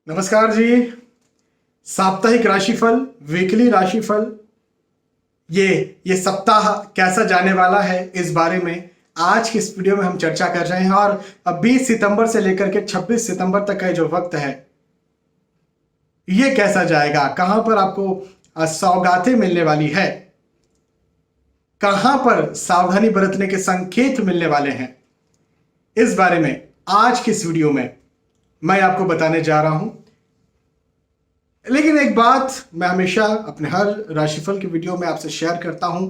नमस्कार जी। साप्ताहिक राशिफल, वीकली राशिफल, ये सप्ताह कैसा जाने वाला है इस बारे में आज की इस वीडियो में हम चर्चा कर रहे हैं। और अब 20 सितंबर से लेकर के 26 सितंबर तक का जो वक्त है ये कैसा जाएगा, कहां पर आपको सौगातें मिलने वाली है, कहां पर सावधानी बरतने के संकेत मिलने वाले हैं, इस बारे में आज की इस वीडियो में मैं आपको बताने जा रहा हूं। लेकिन एक बात मैं हमेशा अपने हर राशिफल की वीडियो में आपसे शेयर करता हूं,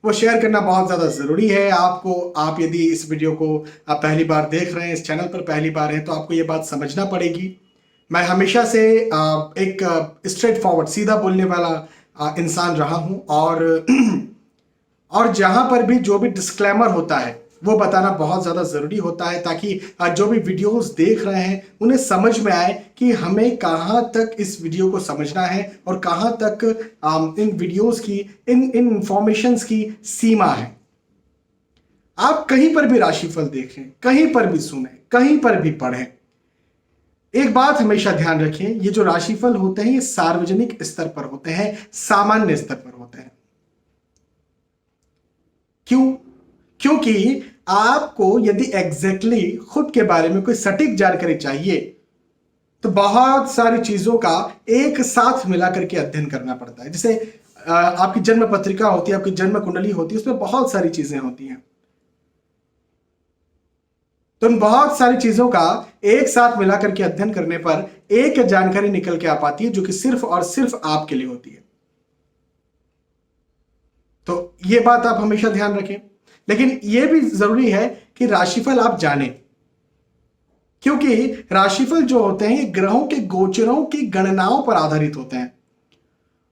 वो शेयर करना बहुत ज़्यादा ज़रूरी है आपको। आप यदि इस वीडियो को आप पहली बार देख रहे हैं, इस चैनल पर पहली बार हैं, तो आपको ये बात समझना पड़ेगी। मैं हमेशा से एक स्ट्रेट फॉरवर्ड, सीधा बोलने वाला इंसान रहा हूं। और जहां पर भी जो भी डिस्क्लेमर होता है वो बताना बहुत ज़्यादा ज़रूरी होता है, ताकि जो भी वीडियोस देख रहे हैं उन्हें समझ में आए कि हमें कहां तक इस वीडियो को समझना है और कहां तक इन वीडियोस की, इन इंफॉर्मेशंस की सीमा है। आप कहीं पर भी राशिफल देखें, कहीं पर भी सुने, कहीं पर भी पढ़ें, एक बात हमेशा ध्यान रखें, ये जो राशिफल होते हैं ये सार्वजनिक स्तर पर होते हैं, सामान्य स्तर पर होते हैं। क्यों? क्योंकि आपको यदि एग्जैक्टली खुद के बारे में कोई सटीक जानकारी चाहिए तो बहुत सारी चीजों का एक साथ मिला करके अध्ययन करना पड़ता है। जैसे आपकी जन्म पत्रिका होती है, आपकी जन्म कुंडली होती है, उसमें बहुत सारी चीजें होती हैं। तो उन बहुत सारी चीजों का एक साथ मिला करके अध्ययन करने पर एक जानकारी निकल के आ पाती है, जो कि सिर्फ और सिर्फ आपके लिए होती है। तो यह बात आप हमेशा ध्यान रखें। लेकिन यह भी जरूरी है कि राशिफल आप जानें, क्योंकि राशिफल जो होते हैं ये ग्रहों के गोचरों की गणनाओं पर आधारित होते हैं।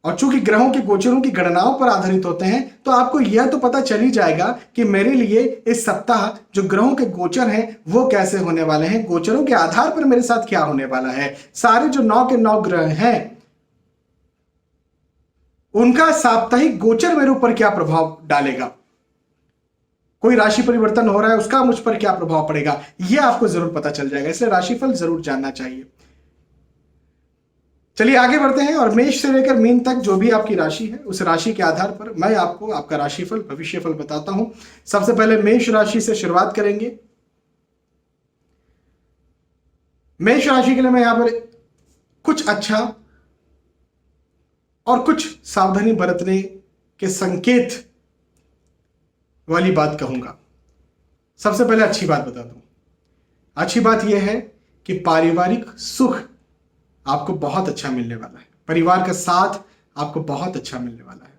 और चूंकि ग्रहों के गोचरों की गणनाओं पर आधारित होते हैं तो आपको यह तो पता चल ही जाएगा कि मेरे लिए इस सप्ताह जो ग्रहों के गोचर हैं वो कैसे होने वाले हैं, गोचरों के आधार पर मेरे साथ क्या होने वाला है। सारे जो 9 के 9 ग्रह हैं उनका साप्ताहिक गोचर मेरे ऊपर क्या प्रभाव डालेगा, कोई राशि परिवर्तन हो रहा है उसका मुझ पर क्या प्रभाव पड़ेगा, यह आपको जरूर पता चल जाएगा। इसलिए राशिफल जरूर जानना चाहिए। चलिए आगे बढ़ते हैं और मेष से लेकर मीन तक जो भी आपकी राशि है उस राशि के आधार पर मैं आपको आपका राशिफल, भविष्यफल बताता हूं। सबसे पहले मेष राशि से शुरुआत करेंगे। मेष राशि के लिए मैं यहां पर कुछ अच्छा और कुछ सावधानी बरतने के संकेत वाली बात कहूंगा। सबसे पहले अच्छी बात बता दूं। अच्छी बात यह है कि पारिवारिक सुख आपको बहुत अच्छा मिलने वाला है, परिवार का साथ आपको बहुत अच्छा मिलने वाला है,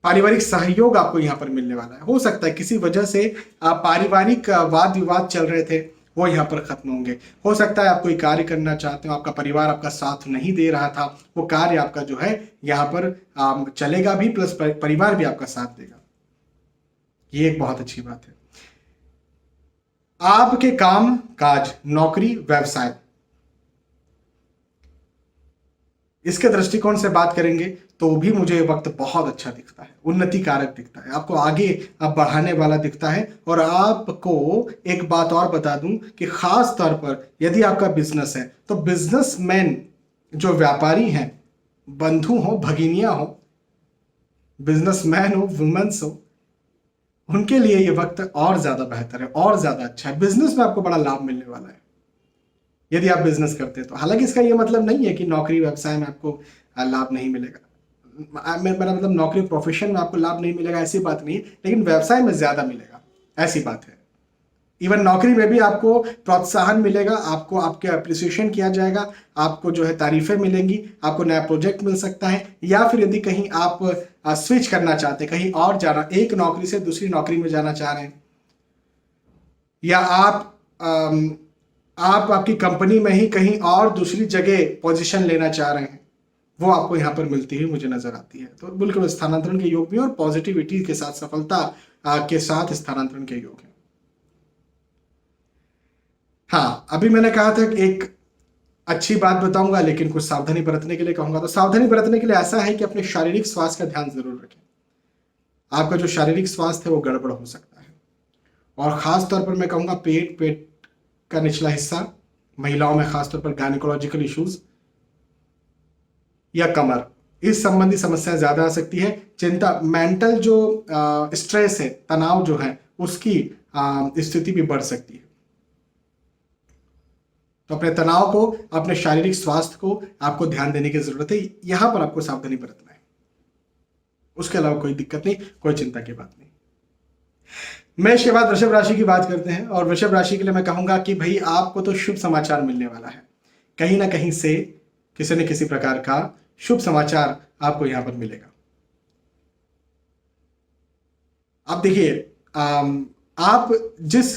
पारिवारिक सहयोग आपको यहां पर मिलने वाला है। हो सकता है किसी वजह से पारिवारिक वाद विवाद चल रहे थे वो यहां पर खत्म होंगे। हो सकता है आप कोई कार्य करना चाहते हो, आपका परिवार आपका साथ नहीं दे रहा था, वो कार्य आपका जो है यहां पर चलेगा भी, प्लस परिवार भी आपका साथ देगा। ये एक बहुत अच्छी बात है। आपके काम काज, नौकरी, व्यवसाय, इसके दृष्टिकोण से बात करेंगे तो भी मुझे वक्त बहुत अच्छा दिखता है, उन्नति कारक दिखता है, आपको आगे अब बढ़ाने वाला दिखता है। और आपको एक बात और बता दूं कि खास तौर पर यदि आपका बिजनेस है तो बिजनेसमैन जो व्यापारी हैं, बंधु हो, भगिनियां हो, बिजनेसमैन हो, वुमेन्स हो, उनके लिए ये वक्त और ज्यादा बेहतर है, और ज्यादा अच्छा है। बिजनेस में आपको बड़ा लाभ मिलने वाला है यदि आप बिजनेस करते हैं तो। हालांकि इसका ये मतलब नहीं है कि नौकरी व्यवसाय में आपको लाभ नहीं मिलेगा, मेरा मतलब नौकरी प्रोफेशन में आपको लाभ नहीं मिलेगा ऐसी बात नहीं है, लेकिन व्यवसाय में ज्यादा मिलेगा ऐसी बात है। इवन नौकरी में भी आपको प्रोत्साहन मिलेगा, आपको आपके अप्रिसिएशन किया जाएगा, आपको जो है तारीफें मिलेंगी, आपको नया प्रोजेक्ट मिल सकता है। या फिर यदि कहीं आप स्विच करना चाहते हैं, कहीं और जाना, एक नौकरी से दूसरी नौकरी में जाना चाह रहे हैं, या आप आपकी कंपनी में ही कहीं और दूसरी जगह पोजीशन लेना चाह रहे हैं, वो आपको यहां पर मिलती हुई मुझे नजर आती है। तो बिल्कुल स्थानांतरण के योग भी और पॉजिटिविटी के साथ, सफलता के साथ स्थानांतरण के योग है। हाँ, अभी मैंने कहा था कि एक अच्छी बात बताऊंगा लेकिन कुछ सावधानी बरतने के लिए कहूंगा। तो सावधानी बरतने के लिए ऐसा है कि अपने शारीरिक स्वास्थ्य का ध्यान जरूर रखें। आपका जो शारीरिक स्वास्थ्य है वो गड़बड़ हो सकता है, और खास तौर पर मैं कहूंगा पेट का निचला हिस्सा, महिलाओं में खासतौर पर गायनिकोलॉजिकल इश्यूज या कमर, इस संबंधी समस्याएं ज्यादा आ सकती है। चिंता, मेंटल जो स्ट्रेस है, तनाव जो है, उसकी स्थिति भी बढ़ सकती है। तो अपने तनाव को, अपने शारीरिक स्वास्थ्य को आपको ध्यान देने की जरूरत है। यहां पर आपको सावधानी बरतना है, उसके अलावा कोई दिक्कत नहीं, कोई चिंता की बात नहीं। मेष के बाद वृषभ राशि की बात करते हैं, और वृषभ राशि के लिए मैं कहूंगा कि भाई आपको तो शुभ समाचार मिलने वाला है। कहीं ना कहीं से किसी न किसी प्रकार का शुभ समाचार आपको यहां पर मिलेगा। आप देखिए, आप जिस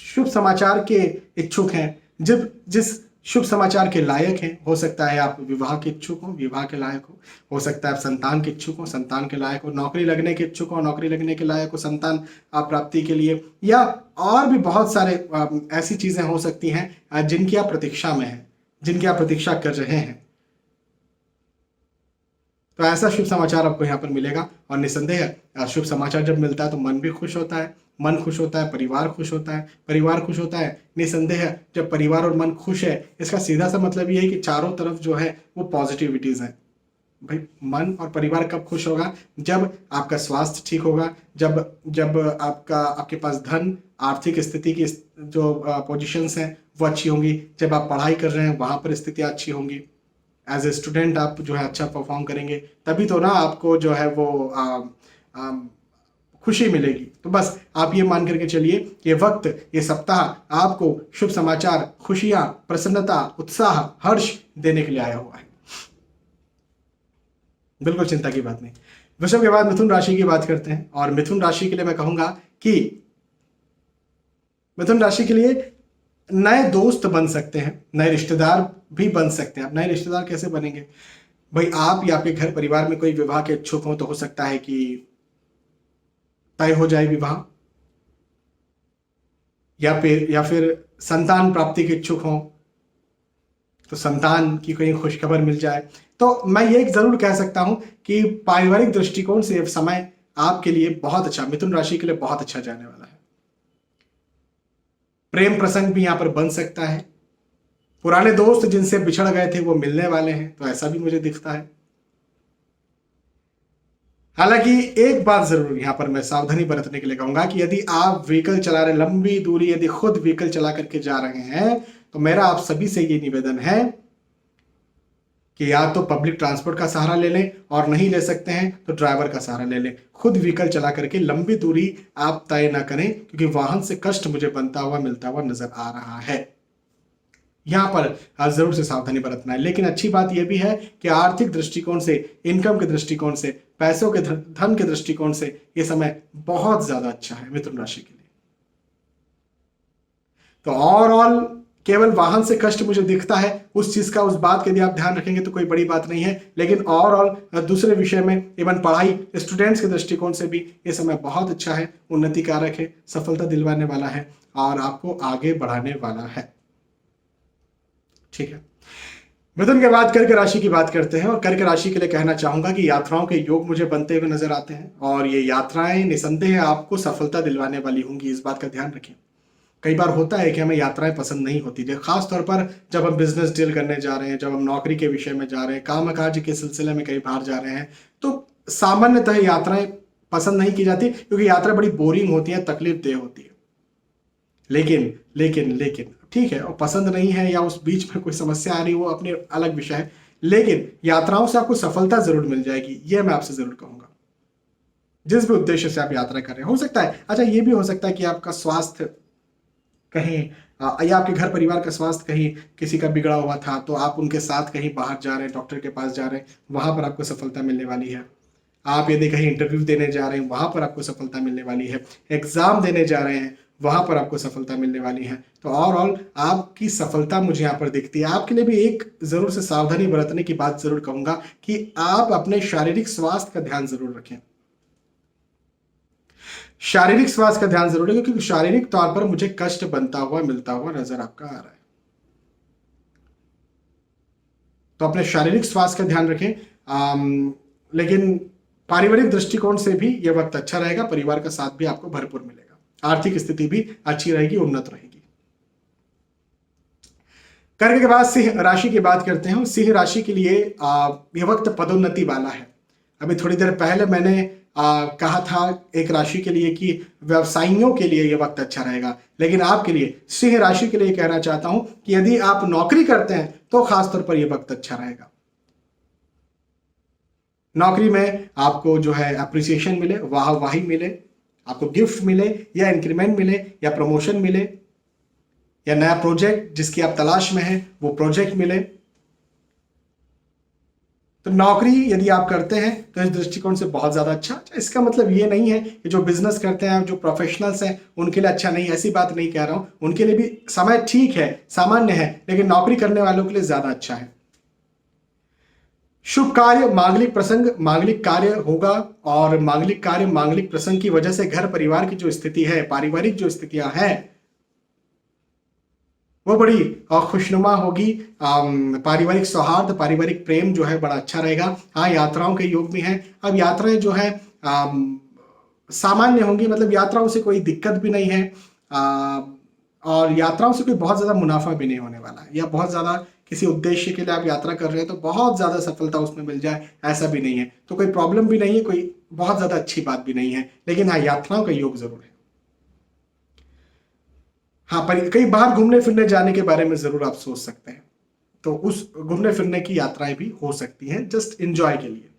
शुभ समाचार के इच्छुक हैं, जब जिस शुभ समाचार के लायक हैं, हो सकता है आप विवाह के इच्छुक हो, विवाह के लायक हो सकता है आप संतान के इच्छुक हो, संतान के लायक हो, नौकरी लगने के इच्छुक हो, नौकरी लगने के लायक हो, संतान प्राप्ति के लिए, या और भी बहुत सारे ऐसी चीजें हो सकती हैं जिनकी आप प्रतीक्षा में हैं, जिनकी आप प्रतीक्षा कर रहे हैं। तो ऐसा शुभ समाचार आपको यहाँ पर मिलेगा, और निसंदेह शुभ समाचार जब मिलता है तो मन भी खुश होता है, मन खुश होता है, परिवार खुश होता है, परिवार खुश होता है। निसंदेह जब परिवार और मन खुश है, इसका सीधा सा मतलब ये है कि चारों तरफ जो है वो पॉजिटिविटीज है। भाई मन और परिवार कब खुश होगा? जब आपका स्वास्थ्य ठीक होगा, जब जब आपके पास धन, आर्थिक स्थिति की जो पोजीशंस हैं वो अच्छी होंगी, जब आप पढ़ाई कर रहे हैं वहां पर स्थितियां अच्छी होंगी, एज ए स्टूडेंट आप जो है अच्छा परफॉर्म करेंगे, तभी तो ना आपको जो है वो खुशी मिलेगी। तो बस आप ये मान करके चलिए कि ये वक्त, ये सप्ताह आपको शुभ समाचार, खुशियां, प्रसन्नता, उत्साह, हर्ष देने के लिए आया हुआ है। बिल्कुल चिंता की बात नहीं। वृषभ के बाद मिथुन राशि की बात करते हैं, और मिथुन राशि के लिए मैं कहूंगा कि मिथुन राशि के लिए नए दोस्त बन सकते हैं, नए रिश्तेदार भी बन सकते हैं। अब नए रिश्तेदार कैसे बनेंगे? भाई आप या आपके घर परिवार में कोई विवाह के इच्छुक हो तो हो सकता है कि तय हो जाए विवाह, या फिर संतान प्राप्ति के इच्छुक हो तो संतान की कोई खुशखबर मिल जाए। तो मैं ये जरूर कह सकता हूं कि पारिवारिक दृष्टिकोण से समय आपके लिए बहुत अच्छा, मिथुन राशि के लिए बहुत अच्छा जाने वाला है। प्रेम प्रसंग भी यहां पर बन सकता है, पुराने दोस्त जिनसे बिछड़ गए थे वो मिलने वाले हैं, तो ऐसा भी मुझे दिखता है। हालांकि एक बात जरूर यहां पर मैं सावधानी बरतने के लिए कहूंगा कि यदि आप व्हीकल चला रहे, लंबी दूरी यदि खुद व्हीकल चला करके जा रहे हैं, तो मेरा आप सभी से ये निवेदन है कि या तो पब्लिक ट्रांसपोर्ट का सहारा ले लें, और नहीं ले सकते हैं तो ड्राइवर का सहारा ले लें। खुद व्हीकल चला करके लंबी दूरी आप तय ना करें, क्योंकि वाहन से कष्ट मुझे बनता हुआ मिलता हुआ नजर आ रहा है। यहां पर जरूर से सावधानी बरतना है। लेकिन अच्छी बात यह भी है कि आर्थिक दृष्टिकोण से, इनकम के दृष्टिकोण से, पैसों के धन के दृष्टिकोण से यह समय बहुत ज्यादा अच्छा है मिथुन राशि के लिए। तो ओवरऑल केवल वाहन से कष्ट मुझे दिखता है, उस चीज का, उस बात के यदि आप ध्यान रखेंगे तो कोई बड़ी बात नहीं है। लेकिन ओवरऑल दूसरे विषय में, इवन पढ़ाई, स्टूडेंट्स के दृष्टिकोण से भी ये समय बहुत अच्छा है, उन्नति कारक है, सफलता दिलवाने वाला है, और आपको आगे बढ़ाने वाला है। ठीक है, मिथुन के बाद कर्क राशि की बात करते हैं, और कर्क राशि के लिए कहना चाहूंगा कि यात्राओं के योग मुझे बनते हुए नजर आते हैं, और ये यात्राएं निसंदेह आपको सफलता दिलवाने वाली होंगी, इस बात का ध्यान रखें। कई बार होता है कि हमें यात्राएं पसंद नहीं होती, खास तौर पर जब हम बिजनेस डील करने जा रहे हैं, जब हम नौकरी के विषय में जा रहे हैं, काम काज के सिलसिले में कहीं बाहर जा रहे हैं, तो सामान्यतः यात्राएं पसंद नहीं की जाती, क्योंकि यात्रा बड़ी बोरिंग होती है, तकलीफ देह होती है। लेकिन लेकिन लेकिन ठीक है, और पसंद नहीं है या उस बीच में कोई समस्या आ रही, वो अपने अलग विषय है, लेकिन यात्राओं से आपको सफलता जरूर मिल जाएगी, यह मैं आपसे जरूर कहूंगा। जिस भी उद्देश्य से आप यात्रा कर रहे हैं, हो सकता है, अच्छा ये भी हो सकता है कि आपका स्वास्थ्य कहीं, या आपके घर परिवार का स्वास्थ्य कहीं किसी का बिगड़ा हुआ था, तो आप उनके साथ कहीं बाहर जा रहे हैं, डॉक्टर के पास जा रहे हैं, वहां पर आपको सफलता मिलने वाली है। आप यदि कहीं इंटरव्यू देने जा रहे हैं, वहां पर आपको सफलता मिलने वाली है। एग्जाम देने जा रहे हैं, वहां पर आपको सफलता मिलने वाली है। तो ओवरऑल आपकी सफलता मुझे यहाँ पर दिखती है। आपके लिए भी एक जरूर से सावधानी बरतने की बात जरूर कहूंगा कि आप अपने शारीरिक स्वास्थ्य का ध्यान जरूर रखें। शारीरिक स्वास्थ्य का ध्यान जरूर रखें, क्योंकि शारीरिक तौर पर मुझे कष्ट बनता हुआ, मिलता हुआ नजर आपका आ रहा है। तो अपने शारीरिक स्वास्थ्य का ध्यान रखें। लेकिन पारिवारिक दृष्टिकोण से भी यह वक्त अच्छा रहेगा, परिवार का साथ भी आपको भरपूर मिलेगा, आर्थिक स्थिति भी अच्छी रहेगी, उन्नत रहेगी। कर्क के बाद सिंह राशि की बात करते हैं। सिंह राशि के लिए यह वक्त पदोन्नति वाला है। अभी थोड़ी देर पहले मैंने कहा था एक राशि के लिए कि व्यवसायियों के लिए यह वक्त अच्छा रहेगा, लेकिन आपके लिए सिंह राशि के लिए कहना चाहता हूं कि यदि आप नौकरी करते हैं तो खासतौर पर यह वक्त अच्छा रहेगा। नौकरी में आपको जो है अप्रिसिएशन मिले, वाहवाही मिले, आपको गिफ्ट मिले या इंक्रीमेंट मिले या प्रमोशन मिले या नया प्रोजेक्ट जिसकी आप तलाश में हैं वो प्रोजेक्ट मिले। तो नौकरी यदि आप करते हैं तो इस दृष्टिकोण से बहुत ज्यादा अच्छा। इसका मतलब ये नहीं है कि जो बिजनेस करते हैं, जो प्रोफेशनल्स हैं, उनके लिए अच्छा नहीं, ऐसी बात नहीं कह रहा हूं। उनके लिए भी समय ठीक है, सामान्य है, लेकिन नौकरी करने वालों के लिए ज्यादा अच्छा है। शुभ कार्य, मांगलिक प्रसंग, मांगलिक कार्य होगा और मांगलिक कार्य, मांगलिक प्रसंग की वजह से घर परिवार की जो स्थिति है, पारिवारिक जो स्थितियां हैं वो बड़ी खुशनुमा होगी। पारिवारिक सौहार्द, पारिवारिक प्रेम जो है बड़ा अच्छा रहेगा। हाँ, यात्राओं के योग भी हैं। अब यात्राएं जो है सामान्य होंगी, मतलब यात्राओं से कोई दिक्कत भी नहीं है और यात्राओं से कोई बहुत ज्यादा मुनाफा भी नहीं होने वाला है, या बहुत ज्यादा किसी उद्देश्य के लिए आप यात्रा कर रहे हैं तो बहुत ज्यादा सफलता उसमें मिल जाए, ऐसा भी नहीं है। तो कोई प्रॉब्लम भी नहीं है, कोई बहुत ज्यादा अच्छी बात भी नहीं है, लेकिन हाँ, यात्राओं का योग जरूर है। हाँ, पर कहीं बाहर घूमने फिरने जाने के बारे में जरूर आप सोच सकते हैं, तो उस घूमने फिरने की यात्राएं भी हो सकती हैं जस्ट एंजॉय के लिए।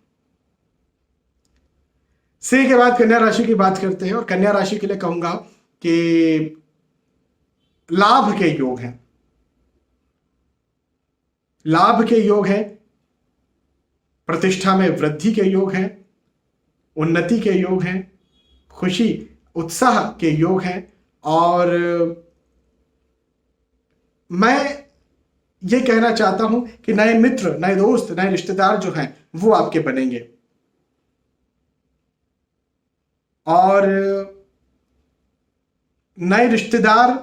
सिंह के बाद कन्या राशि की बात करते हैं और कन्या राशि के लिए कहूंगा कि लाभ के योग हैं, लाभ के योग हैं, प्रतिष्ठा में वृद्धि के योग हैं, उन्नति के योग हैं, खुशी उत्साह के योग हैं और मैं ये कहना चाहता हूं कि नए मित्र, नए दोस्त, नए रिश्तेदार जो हैं वो आपके बनेंगे और नए रिश्तेदार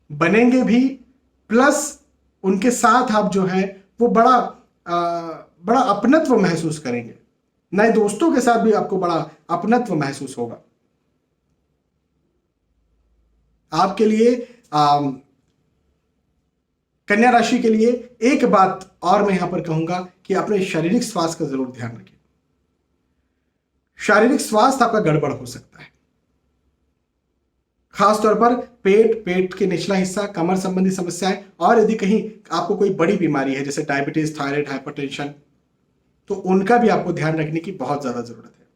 बनेंगे भी, प्लस उनके साथ आप जो है वो बड़ा अपनत्व महसूस करेंगे। नए दोस्तों के साथ भी आपको बड़ा अपनत्व महसूस होगा। आपके लिए कन्या राशि के लिए एक बात और मैं यहां पर कहूंगा कि अपने शारीरिक स्वास्थ्य का जरूर ध्यान रखें। शारीरिक स्वास्थ्य आपका गड़बड़ हो सकता है, खासतौर पर पेट के निचला हिस्सा, कमर संबंधी समस्याएं, और यदि कहीं आपको कोई बड़ी बीमारी है जैसे डायबिटीज, थायराइड, हाइपरटेंशन, तो उनका भी आपको ध्यान रखने की बहुत ज्यादा जरूरत है।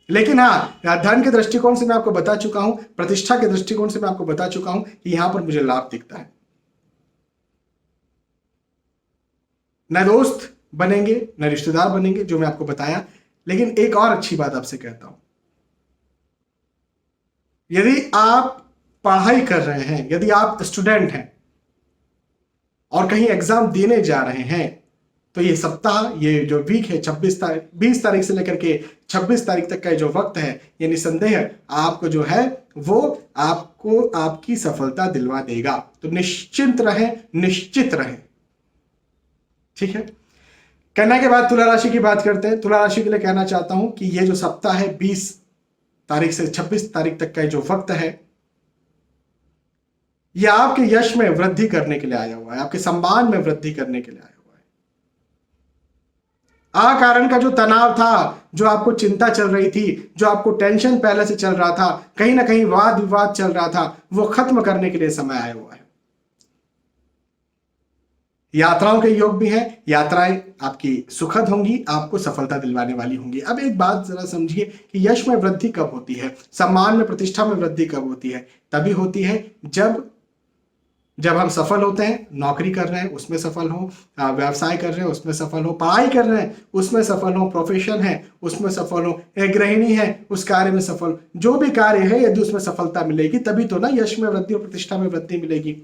लेकिन हाँ, धन के दृष्टिकोण से मैं आपको बता चुका हूं, प्रतिष्ठा के दृष्टिकोण से मैं आपको बता चुका हूं कि यहां पर मुझे लाभ दिखता है। न दोस्त बनेंगे, न रिश्तेदार बनेंगे, जो मैं आपको बताया। लेकिन एक और अच्छी बात आपसे कहता हूं, यदि आप पढ़ाई कर रहे हैं, यदि आप स्टूडेंट हैं और कहीं एग्जाम देने जा रहे हैं, तो ये सप्ताह, ये जो वीक है 20 तारीख से लेकर के 26 तारीख तक का जो वक्त है, ये निसंदेह आपको जो है वो आपको आपकी सफलता दिलवा देगा। तो निश्चिंत रहें, निश्चित रहें, ठीक है। कन्या के बाद तुला राशि की बात करते हैं। तुला राशि के लिए कहना चाहता हूं कि ये जो सप्ताह है 20 तारीख से 26 तारीख तक का जो वक्त है, यह आपके यश में वृद्धि करने के लिए आया हुआ है, आपके सम्मान में वृद्धि करने के लिए आया हुआ है। अकारण का जो तनाव था, जो आपको चिंता चल रही थी, जो आपको टेंशन पहले से चल रहा था, कहीं ना कहीं वाद विवाद चल रहा था, वो खत्म करने के लिए समय आया हुआ है। यात्राओं के योग भी हैं, यात्राएं आपकी सुखद होंगी, आपको सफलता दिलवाने वाली होंगी। अब एक बात जरा समझिए कि यश में वृद्धि कब होती है, सम्मान में, प्रतिष्ठा में वृद्धि कब होती है? तभी होती है जब हम सफल होते हैं, नौकरी कर रहे हैं उसमें सफल हो, व्यवसाय कर रहे हैं उसमें सफल हो, पढ़ाई कर रहे हैं उसमें सफल हो, प्रोफेशन है उसमें सफल हो, एक गृहिणी है उस कार्य में सफल, जो भी कार्य है यदि उसमें सफलता मिलेगी तभी तो ना यश में वृद्धि और प्रतिष्ठा में वृद्धि मिलेगी।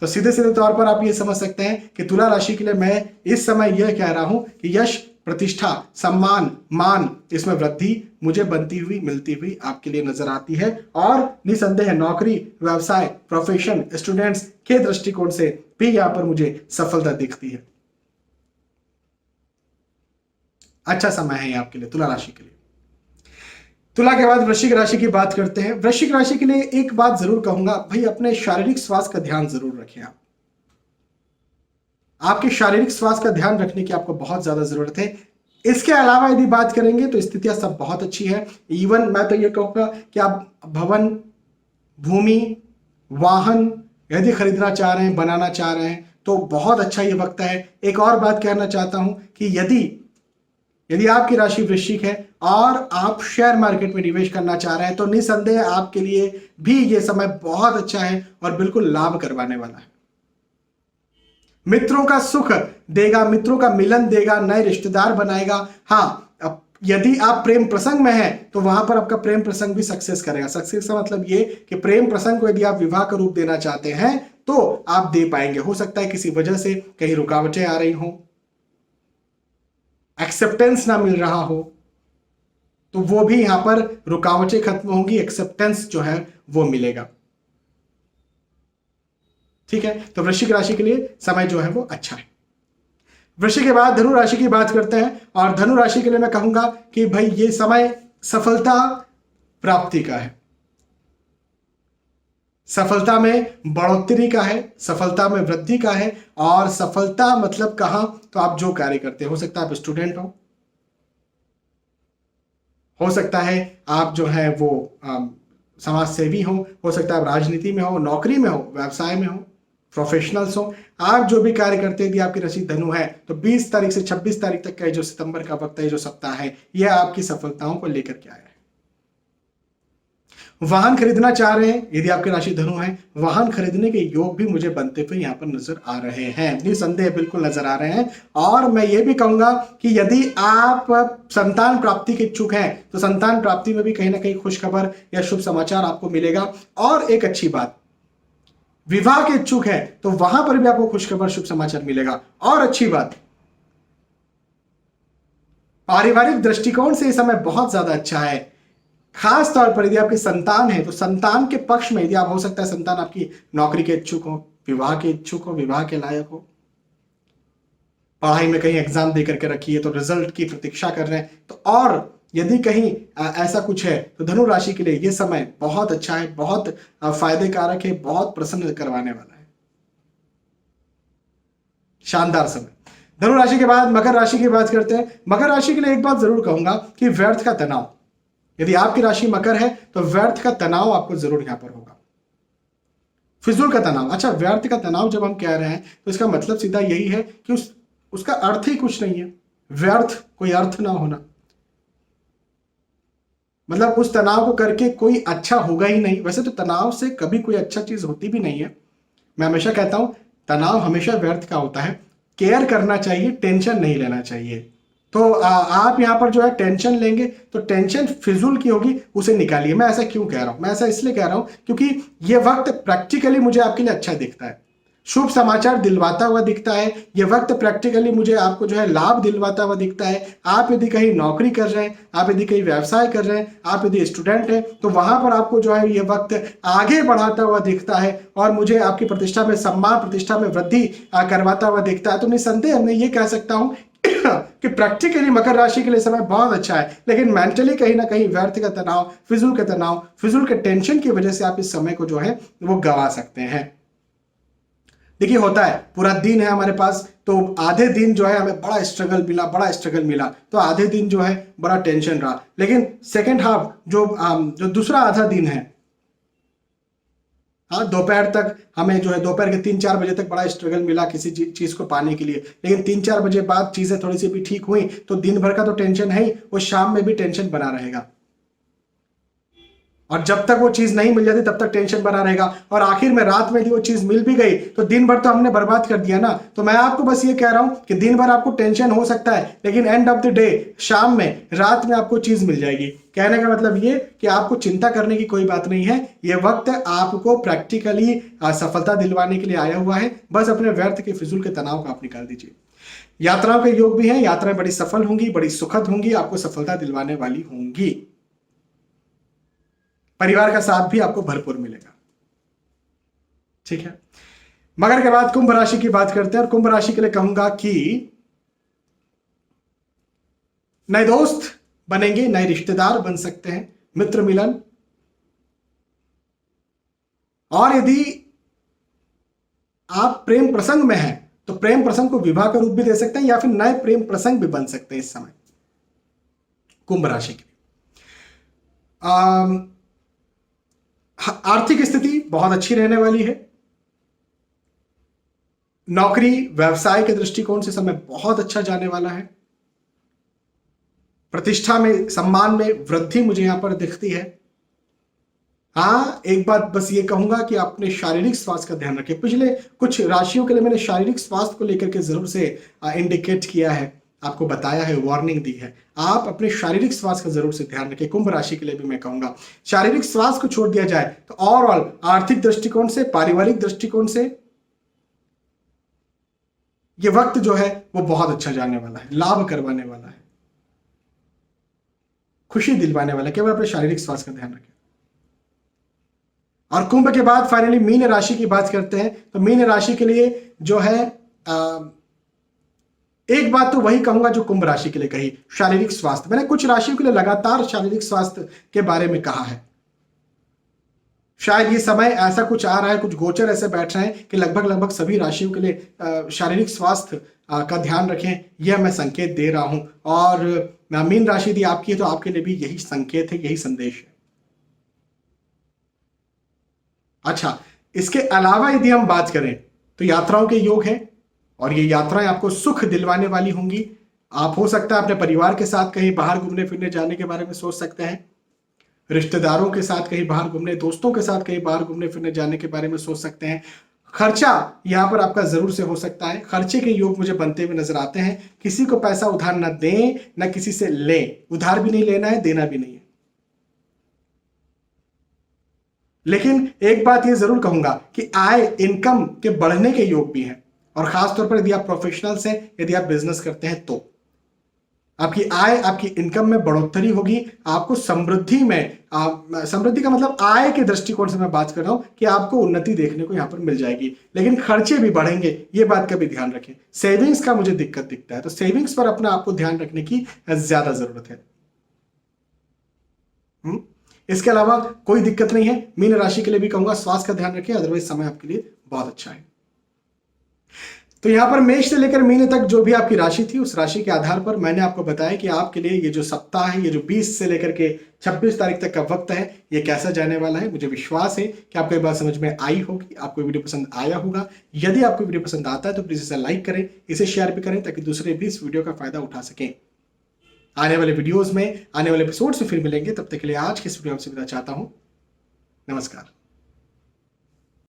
तो सीधे सीधे तौर पर आप ये समझ सकते हैं कि तुला राशि के लिए मैं इस समय यह कह रहा हूं कि यश, प्रतिष्ठा, सम्मान, मान, इसमें वृद्धि मुझे बनती हुई, मिलती हुई आपके लिए नजर आती है। और निसंदेह नौकरी, व्यवसाय, प्रोफेशन, स्टूडेंट्स के दृष्टिकोण से भी यहां पर मुझे सफलता दिखती है। अच्छा समय है आपके लिए, तुला राशि के लिए। तुला के बाद वृश्चिक राशि की बात करते हैं। वृश्चिक राशि के लिए एक बात जरूर कहूंगा, भाई अपने शारीरिक स्वास्थ्य का ध्यान जरूर रखें आप। आपके शारीरिक स्वास्थ्य का ध्यान रखने की आपको बहुत ज्यादा जरूरत है। इसके अलावा यदि बात करेंगे तो स्थितियां सब बहुत अच्छी है। इवन मैं तो ये कहूंगा कि आप भवन, भूमि, वाहन यदि खरीदना चाह रहे हैं, बनाना चाह रहे हैं, तो बहुत अच्छा ये वक्त है। एक और बात कहना चाहता हूं कि यदि यदि आपकी राशि वृश्चिक है और आप शेयर मार्केट में निवेश करना चाह रहे हैं, तो निसंदेह आपके लिए भी ये समय बहुत अच्छा है और बिल्कुल लाभ करवाने वाला है। मित्रों का सुख देगा, मित्रों का मिलन देगा, नए रिश्तेदार बनाएगा। हाँ, यदि आप प्रेम प्रसंग में हैं तो वहां पर आपका प्रेम प्रसंग भी सक्सेस करेगा। सक्सेस का मतलब ये कि प्रेम प्रसंग को यदि आप विवाह का रूप देना चाहते हैं तो आप दे पाएंगे। हो सकता है किसी वजह से कहीं रुकावटें आ रही हो, एक्सेप्टेंस ना मिल रहा हो, तो वो भी यहां पर रुकावटें खत्म होंगी, एक्सेप्टेंस जो है वो मिलेगा। ठीक है, तो वृश्चिक राशि के लिए समय जो है वो अच्छा है। वृश्चिक के बाद धनु राशि की बात करते हैं, और धनु राशि के लिए मैं कहूंगा कि भाई ये समय सफलता प्राप्ति का है, सफलता में बढ़ोतरी का है, सफलता में वृद्धि का है। और सफलता मतलब कहां, तो आप जो कार्य करते हो सकता है आप स्टूडेंट हो सकता है आप जो है वो समाज सेवी हो सकता है आप राजनीति में हो, नौकरी में हो, व्यवसाय में हो, प्रोफेशनल्स हो। आप जो भी कार्य करते हैं, यदि आपकी राशि धनु है तो 20 तारीख से 26 तारीख तक का जो सितंबर का वक्त है, जो सप्ताह है, यह आपकी सफलताओं को लेकर के आया है। वाहन खरीदना चाह रहे हैं, यदि आपकी राशि धनु है, वाहन खरीदने के योग भी मुझे बनते हुए यहाँ पर नजर आ रहे हैं, निसंदेह बिल्कुल नजर आ रहे हैं। और मैं ये भी कहूंगा कि यदि आप संतान प्राप्ति के इच्छुक हैं तो संतान प्राप्ति में भी कहीं ना कहीं खुशखबर या शुभ समाचार आपको मिलेगा। और एक अच्छी बात, विवाह के इच्छुक है तो वहां पर भी आपको खुशखबर शुभ समाचार मिलेगा। और अच्छी बात, पारिवारिक दृष्टिकोण से इस समय बहुत ज्यादा अच्छा है। खास तौर पर यदि आपकी संतान है तो संतान के पक्ष में, यदि आप हो सकता है संतान आपकी नौकरी के इच्छुक हो, विवाह के इच्छुक हो, विवाह के लायक हो, पढ़ाई में कहीं एग्जाम दे करके रखी है तो रिजल्ट की प्रतीक्षा कर रहे हैं, तो और यदि कहीं ऐसा कुछ है तो धनु राशि के लिए यह समय बहुत अच्छा है, बहुत फायदे कारक है, बहुत प्रसन्न करवाने वाला है, शानदार समय। धनु राशि के बाद मकर राशि की बात करते हैं। मकर राशि के लिए एक बात जरूर कहूंगा कि व्यर्थ का तनाव, यदि आपकी राशि मकर है तो व्यर्थ का तनाव आपको जरूर यहां पर होगा, फिजूल का तनाव। अच्छा, व्यर्थ का तनाव जब हम कह रहे हैं तो इसका मतलब सीधा यही है कि उसका अर्थ ही कुछ नहीं है। व्यर्थ कोई अर्थ ना होना, मतलब उस तनाव को करके कोई अच्छा होगा ही नहीं। वैसे तो तनाव से कभी कोई अच्छा चीज होती भी नहीं है। मैं हमेशा कहता हूं तनाव हमेशा व्यर्थ का होता है। केयर करना चाहिए, टेंशन नहीं लेना चाहिए। तो आप यहां पर जो है टेंशन लेंगे तो टेंशन फिजूल की होगी, उसे निकालिए। मैं ऐसा क्यों कह रहा हूं, मैं ऐसा इसलिए कह रहा हूं क्योंकि यह वक्त प्रैक्टिकली मुझे आपके लिए अच्छा दिखता है, शुभ समाचार दिलवाता हुआ दिखता है। यह वक्त प्रैक्टिकली मुझे आपको जो है लाभ दिलवाता हुआ दिखता है। आप यदि कहीं नौकरी कर रहे हैं, आप यदि कहीं व्यवसाय कर रहे हैं, आप यदि स्टूडेंट हैं, तो वहां पर आपको जो है यह वक्त आगे बढ़ाता हुआ दिखता है और मुझे आपकी प्रतिष्ठा में सम्मान, प्रतिष्ठा में वृद्धि करवाता हुआ दिखता है। तो निसंदेह मैं ये कह सकता हूं कि प्रैक्टिकली मकर राशि के लिए समय बहुत अच्छा है, लेकिन मेंटली कहीं ना कहीं व्यर्थ का तनाव, फिजूल के तनाव, फिजूल के टेंशन की वजह से आप इस समय को जो है वो गंवा सकते हैं। देखिए होता है, पूरा दिन है हमारे पास, तो आधे दिन जो है हमें बड़ा स्ट्रगल मिला, तो आधे दिन जो है बड़ा टेंशन रहा। लेकिन सेकेंड हाफ जो दूसरा आधा दिन है, हाँ, दोपहर तक हमें जो है दोपहर के 3-4 बजे तक बड़ा स्ट्रगल मिला किसी चीज को पाने के लिए, लेकिन 3-4 बजे बाद चीजें थोड़ी सी भी ठीक हुई तो दिन भर का तो टेंशन है ही, वो शाम में भी टेंशन बना रहेगा। और जब तक वो चीज नहीं मिल जाती तब तक टेंशन बना रहेगा, और आखिर में रात में यदि वो चीज मिल भी गई तो दिन भर तो हमने बर्बाद कर दिया ना। तो मैं आपको बस ये कह रहा हूं कि दिन भर आपको टेंशन हो सकता है, लेकिन एंड ऑफ द डे, शाम में, रात में आपको चीज मिल जाएगी। कहने का मतलब ये कि आपको चिंता करने की कोई बात नहीं है। ये वक्त आपको प्रैक्टिकली सफलता दिलवाने के लिए आया हुआ है। बस अपने व्यर्थ के फिजूल के तनाव को आप निकाल दीजिए। यात्राओं के योग भी हैं, यात्राएं बड़ी सफल होंगी, बड़ी सुखद होंगी, आपको सफलता दिलवाने वाली होंगी। परिवार का साथ भी आपको भरपूर मिलेगा। ठीक है, मगर के बाद कुंभ राशि की बात करते हैं, और कुंभ राशि के लिए कहूंगा कि नए दोस्त बनेंगे, नए रिश्तेदार बन सकते हैं, मित्र मिलन। और यदि आप प्रेम प्रसंग में हैं तो प्रेम प्रसंग को विवाह का रूप भी दे सकते हैं या फिर नए प्रेम प्रसंग भी बन सकते हैं इस समय कुंभ राशि के लिए। आर्थिक स्थिति बहुत अच्छी रहने वाली है। नौकरी व्यवसाय के दृष्टिकोण से समय बहुत अच्छा जाने वाला है। प्रतिष्ठा में सम्मान में वृद्धि मुझे यहां पर दिखती है। हाँ, एक बात बस ये कहूंगा कि अपने शारीरिक स्वास्थ्य का ध्यान रखें। पिछले कुछ राशियों के लिए मैंने शारीरिक स्वास्थ्य को लेकर के जरूर से इंडिकेट किया है, आपको बताया है, वार्निंग दी है। आप अपने शारीरिक स्वास्थ्य का जरूर से ध्यान रखें। कुंभ राशि के लिए भी मैं कहूंगा शारीरिक स्वास्थ्य को छोड़ दिया जाए तो ओवरऑल आर्थिक दृष्टिकोण से, पारिवारिक दृष्टिकोण से ये वक्त जो है वो बहुत अच्छा जाने वाला है, लाभ करवाने वाला है, खुशी दिलवाने वाला है। केवल अपने शारीरिक स्वास्थ्य का ध्यान रखें। और कुंभ के बाद फाइनली मीन राशि की बात करते हैं तो मीन राशि के लिए जो है एक बात तो वही कहूंगा जो कुंभ राशि के लिए कही, शारीरिक स्वास्थ्य। मैंने कुछ राशियों के लिए लगातार शारीरिक स्वास्थ्य के बारे में कहा है। शायद ये समय ऐसा कुछ आ रहा है, कुछ गोचर ऐसे बैठ रहे हैं कि लगभग सभी राशियों के लिए शारीरिक स्वास्थ्य का ध्यान रखें, यह मैं संकेत दे रहा हूं। और मीन राशि यदि आपकी है तो आपके लिए भी यही संकेत है, यही संदेश है। अच्छा, इसके अलावा यदि हम बात करें तो यात्राओं के योग हैं और ये यात्राएं आपको सुख दिलवाने वाली होंगी। आप हो सकता है अपने परिवार के साथ कहीं बाहर घूमने फिरने जाने के बारे में सोच सकते हैं, रिश्तेदारों के साथ कहीं बाहर घूमने, दोस्तों के साथ कहीं बाहर घूमने फिरने जाने के बारे में सोच सकते हैं। खर्चा यहां पर आपका जरूर से हो सकता है। खर्चे के योग मुझे बनते हुए नजर आते हैं। किसी को पैसा उधार न दें, न किसी से लें। उधार भी नहीं लेना है, देना भी नहीं है। लेकिन एक बात यह जरूर कहूंगा कि आय, इनकम के बढ़ने के योग भी हैं। और खासतौर पर यदि आप प्रोफेशनल्स हैं, यदि आप बिजनेस करते हैं तो आपकी आय, आपकी इनकम में बढ़ोतरी होगी। आपको समृद्धि में, समृद्धि का मतलब आय के दृष्टिकोण से मैं बात कर रहा हूं कि आपको उन्नति देखने को यहां पर मिल जाएगी। लेकिन खर्चे भी बढ़ेंगे, ये बात का भी ध्यान रखें। सेविंग्स का मुझे दिक्कत दिखता है, तो सेविंग्स पर अपना आपको ध्यान रखने की ज्यादा जरूरत है। इसके अलावा कोई दिक्कत नहीं है। मीन राशि के लिए भी कहूंगा स्वास्थ्य का ध्यान रखें, अदरवाइज समय आपके लिए बहुत अच्छा है। तो यहां पर मेष से लेकर मीन तक जो भी आपकी राशि थी, उस राशि के आधार पर मैंने आपको बताया कि आपके लिए ये जो सप्ताह है, ये जो 20 से लेकर के 26 तारीख तक का वक्त है, ये कैसा जाने वाला है। मुझे विश्वास है कि आपको ये बात समझ में आई होगी, आपको वीडियो पसंद आया होगा। यदि आपको वीडियो पसंद आता है तो प्लीज इसे लाइक करें, इसे शेयर भी करें ताकि दूसरे भी इस वीडियो का फायदा उठा सकें। आने वाले वीडियोज में, आने वाले एपिसोड से फिर मिलेंगे। तब तक के लिए आज की इस वीडियो में विदा चाहता हूं। नमस्कार।